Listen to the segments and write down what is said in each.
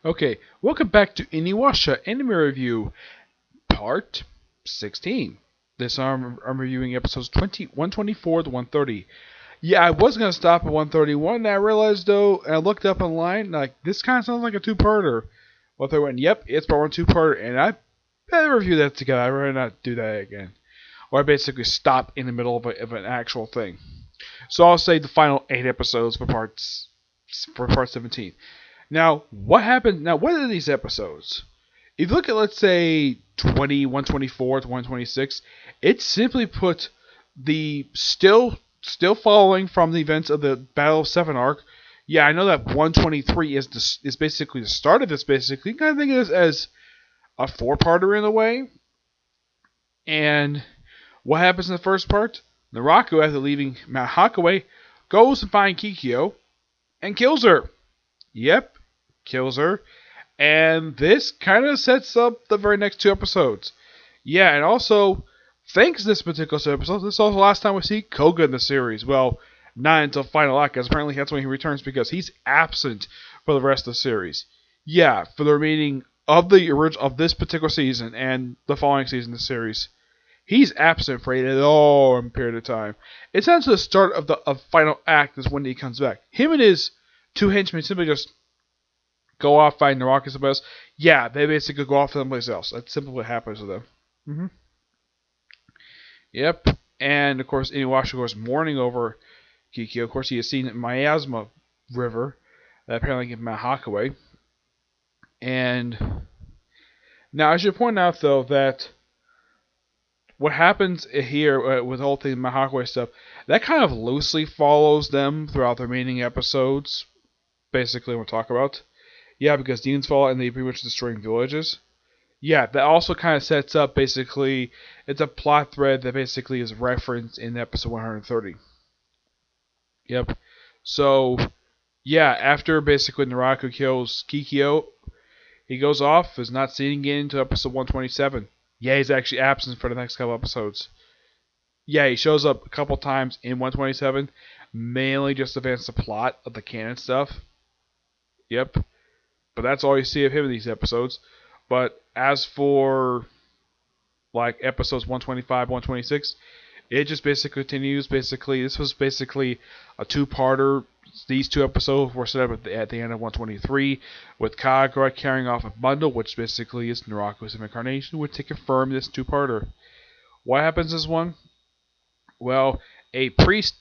Okay, welcome back to Inuyasha Anime Review, Part 16. This I'm reviewing episodes 124 to 130. Yeah, I was going to stop at 131, and I realized, though, and I looked up online, like, this kind of sounds like a two-parter. Well, I went, yep, it's part one two-parter, and I better review that together. I'd rather not do that again. Or I basically stop in the middle of an actual thing. So I'll say the final 8 episodes for part 17. Now, what happened? Now, what are these episodes? If you look at, let's say, 124 to 126, it simply put the still following from the events of the Battle of Seven arc. Yeah, I know that 123 is basically the start of this. Basically, you kind of think of this as a four-parter in a way. And what happens in the first part? Naraku, after leaving Mount Hakaway, goes to find Kikyo and kills her. Yep, kills her. And this kind of sets up the very next two episodes. Yeah, and also, thanks to this particular episode, this is also the last time we see Koga in the series. Well, not until final act, because apparently that's when he returns, because he's absent for the rest of the series. Yeah, for the remaining of the original of this particular season and the following season of the series, he's absent for a long period of time. It's not until the start of the final act is when he comes back. Him and his two henchmen simply just go off fighting Naraku somewhere else. Yeah, they basically go off someplace else. That's simply what happens to them. Mm-hmm. Yep. And of course, Inuyasha goes mourning over Kikyo. Of course, he has seen Miasma River that apparently gave Mount Hakaway. And now I should point out though that what happens here with the whole thing, Mount Hakaway stuff, that kind of loosely follows them throughout the remaining episodes. Basically, we'll talk about. Yeah, because demons fall and they pretty much destroying villages. Yeah, that also kind of sets up basically, it's a plot thread that basically is referenced in episode 130. Yep. So, yeah, after basically Naraku kills Kikyo, he goes off, is not seen again until episode 127. Yeah, he's actually absent for the next couple episodes. Yeah, he shows up a couple times in 127, mainly just to advance the plot of the canon stuff. Yep. But that's all you see of him in these episodes. But as for like episodes 125, 126, it just basically continues. Basically, this was basically a two-parter. These two episodes were set up at the end of 123, with Kagura carrying off a bundle, which basically is Naraku's incarnation, which to confirm this two-parter. What happens in this one? Well, a priest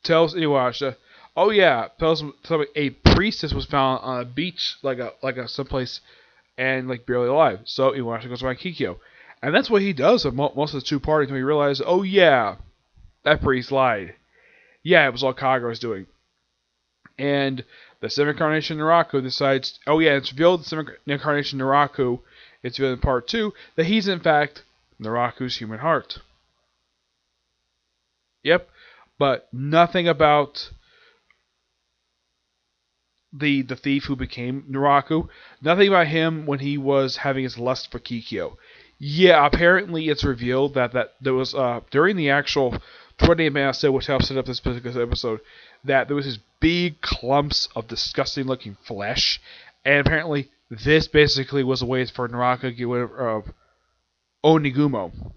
tells Inuyasha, "Oh yeah," tells him a priestess was found on a beach, like a someplace, and like barely alive. So Inuyasha goes around Kikyo, and that's what he does of most of the two parties when he realizes, oh yeah, that priest lied. Yeah, it was all Kagura's doing. And the seventh incarnation Naraku decides, oh yeah, it's revealed the seventh incarnation Naraku, it's revealed in part 2, that he's in fact Naraku's human heart. Yep, but nothing about the thief who became Naraku. Nothing about him when he was having his lust for Kikyo. Yeah, apparently it's revealed that there was during the actual 20-minute episode, which helps set up this particular episode, that there was these big clumps of disgusting looking flesh, and apparently this basically was a way for Naraku to get rid of Onigumo.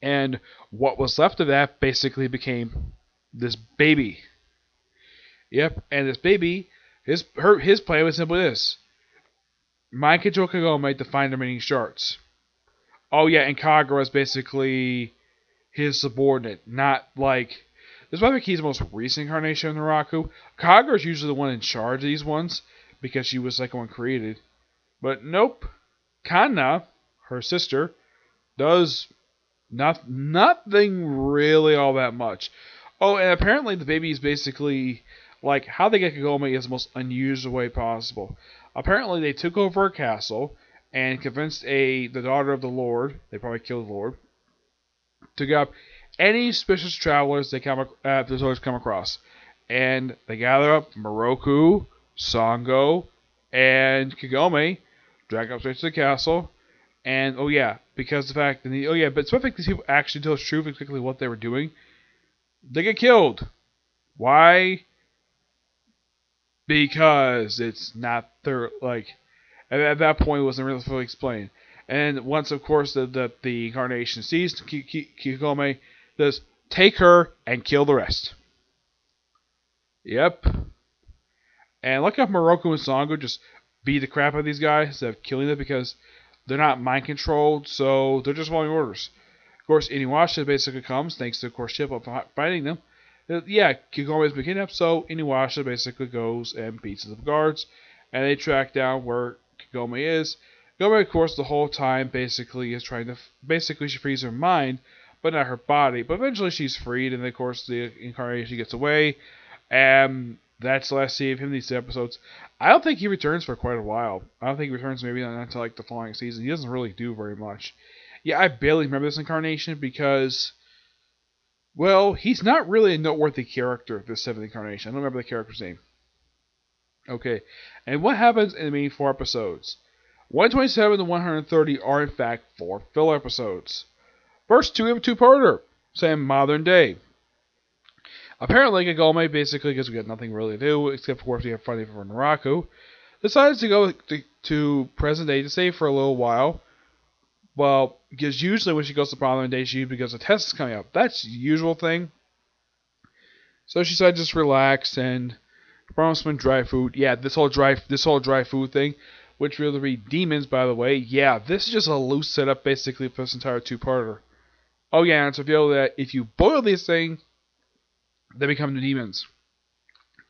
And what was left of that basically became this baby. Yep, and this baby, his plan was simply this: mind control Kagome to find the remaining shards. Oh yeah, and Kagura is basically his subordinate, not like. This might be Ki's most recent incarnation of Naraku. Kagura is usually the one in charge of these ones because she was the second one created. But nope, Kanna, her sister, does nothing really all that much. Oh, and apparently the baby is basically like how they get Kagome is the most unusual way possible. Apparently they took over a castle and convinced the daughter of the Lord, they probably killed the Lord, to get up any suspicious travelers they come across. And they gather up Moroku, Sango, and Kagome, drag up straight to the castle, and oh yeah, because the fact that but it's perfect these people actually tell the truth exactly what they were doing. They get killed. Why? because it's not their like at that point it wasn't really fully explained. And once, of course, the incarnation sees Kigome, does take her and kill the rest. Yep. And look how Moroku and Sango just beat the crap out of these guys instead of killing them because they're not mind controlled, so they're just following orders. Of course, Inuyasha basically comes, thanks to, of course, Shippo fighting them. Yeah, Kigome has been kidnapped, so Inuyasha basically goes and beats the guards, and they track down where Kigome is. Kigome, of course, the whole time basically is trying to. Basically, she frees her mind, but not her body. But eventually, she's freed, and of course, the incarnation gets away. And that's the last scene of him in these episodes. I don't think he returns for quite a while. I don't think he returns maybe until like the following season. He doesn't really do very much. Yeah, I barely remember this incarnation because, well, he's not really a noteworthy character, this 7th incarnation. I don't remember the character's name. Okay, and what happens in the remaining 4 episodes? 127 to 130 are in fact 4 filler episodes. First 2 of a two-parter, saying modern day. Apparently, Kagome, basically, because we got nothing really to do, except for we have fighting for Naraku, decides to go to present day to stay for a little while. Well, because usually when she goes to modern day, she because the test is coming up. That's the usual thing. So she decided to just relax and promise some dry food. Yeah, this whole dry food thing, which will be demons, by the way. Yeah, this is just a loose setup basically for this entire two-parter. Oh yeah, and it's revealed that if you boil this thing, they become the demons.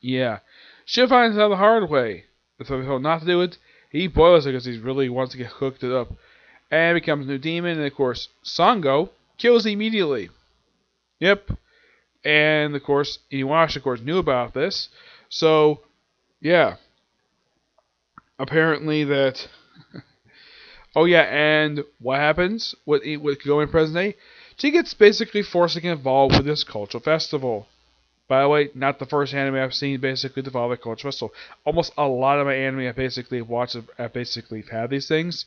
Yeah. She finds out the hard way. So he told not to do it. He boils it because he really wants to get hooked it up. And becomes a new demon. And of course, Sango kills immediately. Yep. And of course, Inuyasha, of course, knew about this. So, yeah. Apparently that. Oh yeah, and what happens with Kagome in present day? She gets basically forced to get involved with this cultural festival. By the way, not the first anime I've seen basically to follow the cultural festival. Almost a lot of my anime I basically watched have basically had these things.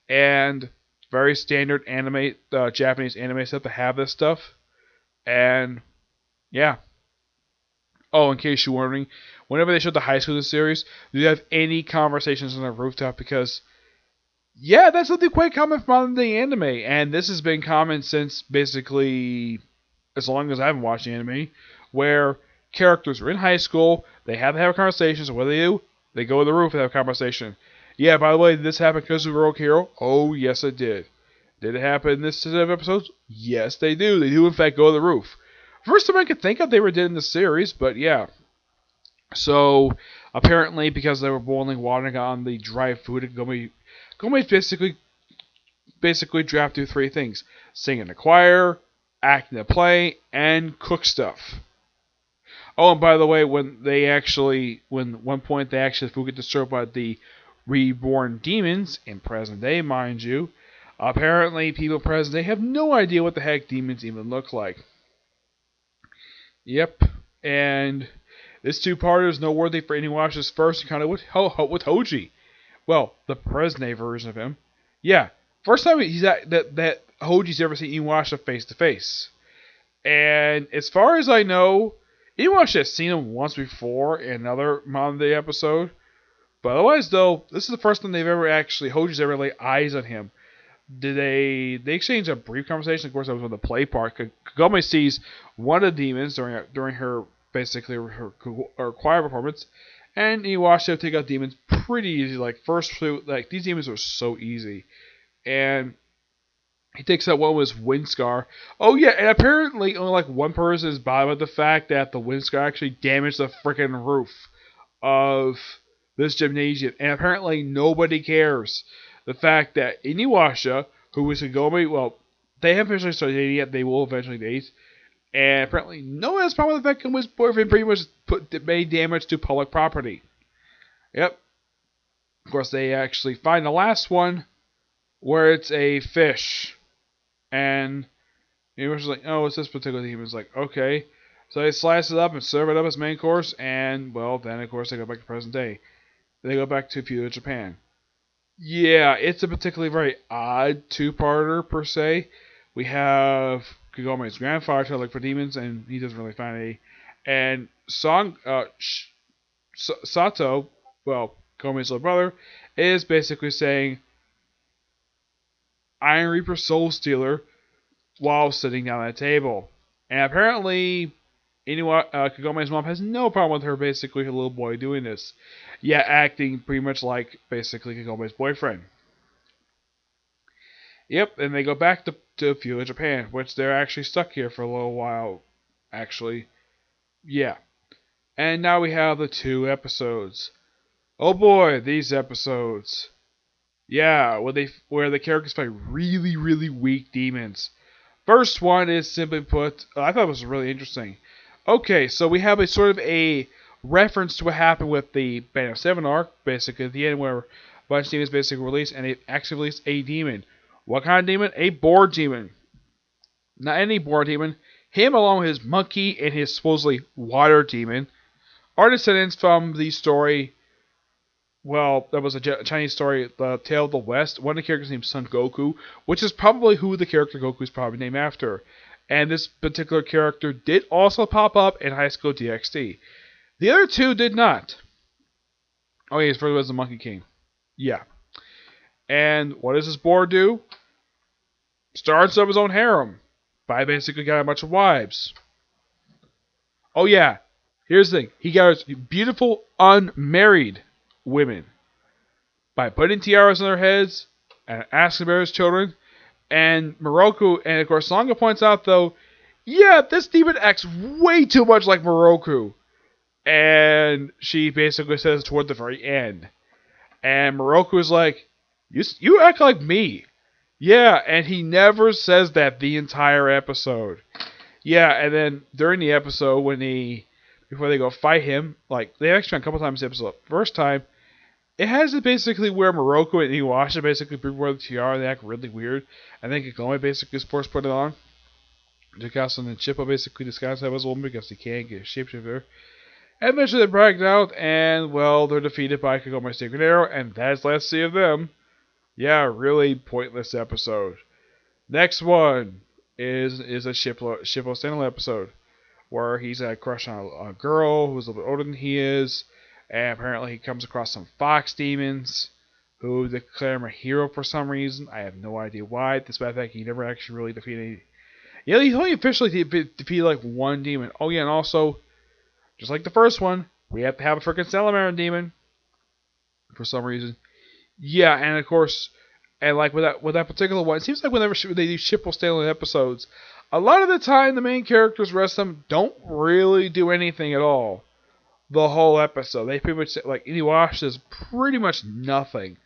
And very standard anime, Japanese anime stuff to have this stuff. And, yeah. Oh, in case you're wondering, whenever they showed the high school in the series, do you have any conversations on the rooftop? Because, yeah, that's something quite common from modern day anime. And this has been common since basically as long as I haven't watched anime, where characters are in high school, they have to have conversations, what do? They go to the roof and have a conversation. Yeah, by the way, did this happen because of Heroic Hero? Oh, yes, it did. Did it happen in this set of episodes? Yes, they do. They do, in fact, go to the roof. First time I could think of they were did in the series, but yeah. So, apparently, because they were boiling water on the dry food, Gomez basically dropped through 3 things. Sing in the choir, act in the play, and cook stuff. Oh, and by the way, when one point they actually get disturbed by the reborn demons in present day, mind you, apparently people present day have no idea what the heck demons even look like. Yep, and this two-parter is noteworthy for Inuyasha's first encounter with Hoji. Well, the present day version of him. Yeah, first time that Hoji's ever seen Inuyasha face to face. And as far as I know, Inuyasha has seen him once before in another modern day episode. But otherwise, though, this is the first time Hoji's ever laid eyes on him. They exchanged a brief conversation. Of course, that was on the play part. Kagome sees one of the demons during her choir performance, and Inuyasha take out demons pretty easy. These demons are so easy, and he takes out one with his wind scar. Oh yeah, and apparently only one person is bothered with the fact that the wind scar actually damaged the freaking roof of this gymnasium, and apparently nobody cares. The fact that Inuyasha, who is Kagome, well, they haven't officially started dating yet. They will eventually date, and apparently no one has a problem with the fact Kagome's boyfriend pretty much made damage to public property. Yep. Of course, they actually find the last one where it's a fish. And he was like, oh, it's this particular theme. It's like, okay. So they slice it up and serve it up as main course. And, well, then, of course, they go back to present day. They go back to feudal Japan. Yeah, it's a particularly very odd two-parter, per se. We have Kagome's grandfather trying to look for demons, and he doesn't really find any. And Sato, well, Komi's little brother, is basically saying Iron Reaper Soul Stealer while sitting down at a table. And apparently, Kagome's mom has no problem with her, basically, her little boy doing this. Yeah, acting pretty much like, basically, Kagome's boyfriend. Yep, and they go back to Fuel Japan, which they're actually stuck here for a little while, actually. Yeah. And now we have the 2 episodes. Oh boy, these episodes. Yeah, where the characters fight really, really weak demons. First one is simply put, I thought it was really interesting. Okay, so we have a sort of a reference to what happened with the Band of Seven arc, basically at the end where a bunch of demons basically released, and it actually released a demon. What kind of demon? A boar demon. Not any boar demon. Him along with his monkey and his supposedly water demon are descendants from the story. Well, that was a Chinese story, The Tale of the West. One of the characters named Son Goku, which is probably who the character Goku is probably named after. And this particular character did also pop up in High School DxD. The other two did not. Oh, yeah, his first was the Monkey King. Yeah. And what does this boar do? Starts up his own harem by basically getting a bunch of wives. Oh, yeah. Here's the thing. He got beautiful unmarried women by putting tiaras on their heads and asking about his children. And Moroku, and of course, Sanga points out though, yeah, this demon acts way too much like Moroku. And she basically says toward the very end. And Moroku is like, you act like me. Yeah, and he never says that the entire episode. Yeah, and then during the episode, before they go fight him, like, they actually spent a couple times in the episode. First time, it has it basically where Moroku and Inuyasha basically wear the tiara and they act really weird. And then Kagome basically is forced to put it on. Jikasu and Chippo basically disguise him as a woman because he can't get a shapeshifter. And eventually they're bragged out and, well, they're defeated by Kagome's Sacred Arrow, and that's last see of them. Yeah, really pointless episode. Next one is a Shippo standalone episode where he's got a crush on a girl who's a little bit older than he is. And apparently he comes across some fox demons who declare him a hero for some reason. I have no idea why. Despite the fact he never actually really defeated any. Yeah, he's only officially defeated like one demon. Oh yeah, and also, just like the first one, we have to have a freaking Salamander demon. For some reason. Yeah, and of course, and like with that particular one, it seems like whenever they do Shippo standalone episodes, a lot of the time the main characters, rest of them, don't really do anything at all. The whole episode. They pretty much, like, Inuyasha does pretty much nothing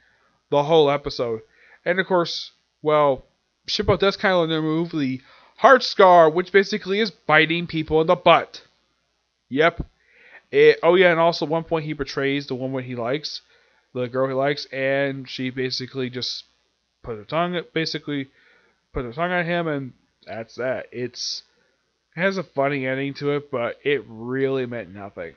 the whole episode. And of course, well, Shippo does kind of remove the heart scar, which basically is biting people in the butt. Yep. Oh yeah, and also at one point he betrays the woman he likes, the girl he likes, and she basically just put her tongue at him, and that's that. It has a funny ending to it, but it really meant nothing.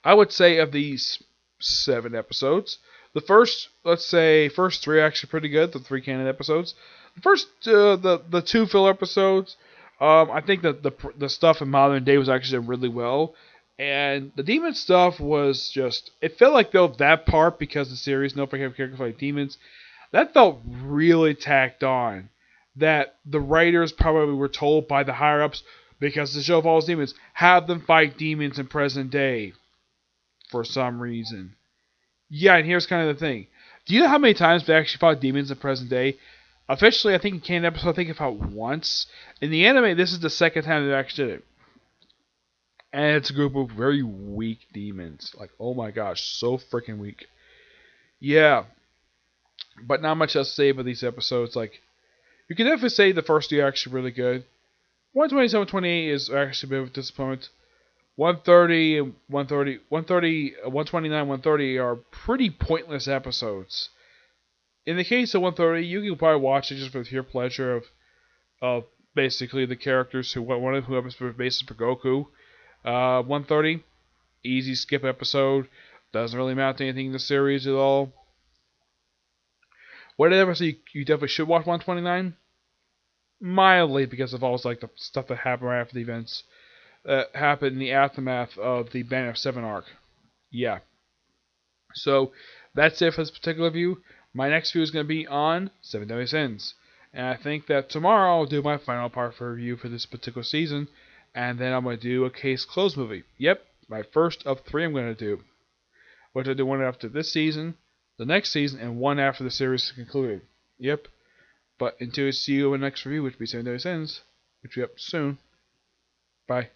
I would say of these 7 episodes, the first 3 are actually pretty good. The 3 canon episodes. The first, the 2 filler episodes, I think that the stuff in modern day was actually done really well, and the demon stuff was just. It felt like though that part, because the series no characters like demons, that felt really tacked on. That the writers probably were told by the higher ups, because the show follows demons, have them fight demons in present day. For some reason. Yeah, and here's kind of the thing. Do you know how many times they actually fought demons in present day? Officially, I think in canon episode, I think it fought once. In the anime, this is the second time they actually did it. And it's a group of very weak demons. Like, oh my gosh, so freaking weak. Yeah. But not much else to say about these episodes. Like, you can definitely say the first 2 are actually really good. 127, 28 is actually a bit of a disappointment. 130 and 129, 130 are pretty pointless episodes. In the case of 130, you can probably watch it just for the pure pleasure of basically the characters one of who happens to be basis for Goku. 130, easy skip episode. Doesn't really amount to anything in the series at all. Whatever, so you definitely should watch 129. Mildly, because of all like the stuff that happened right after the events. that happened in the aftermath of the Band of Seven arc. Yeah. So that's it for this particular review. My next review is going to be on Seven Deadly Sins. And I think that tomorrow I'll do my final part for review for this particular season. And then I'm going to do a case closed movie. Yep, my first of 3 I'm going to do. Which I'll do one after this season, the next season, and one after the series is concluded. Yep. But until I see you in the next review, which will be 7 Deadly Sins, which will be up soon. Bye.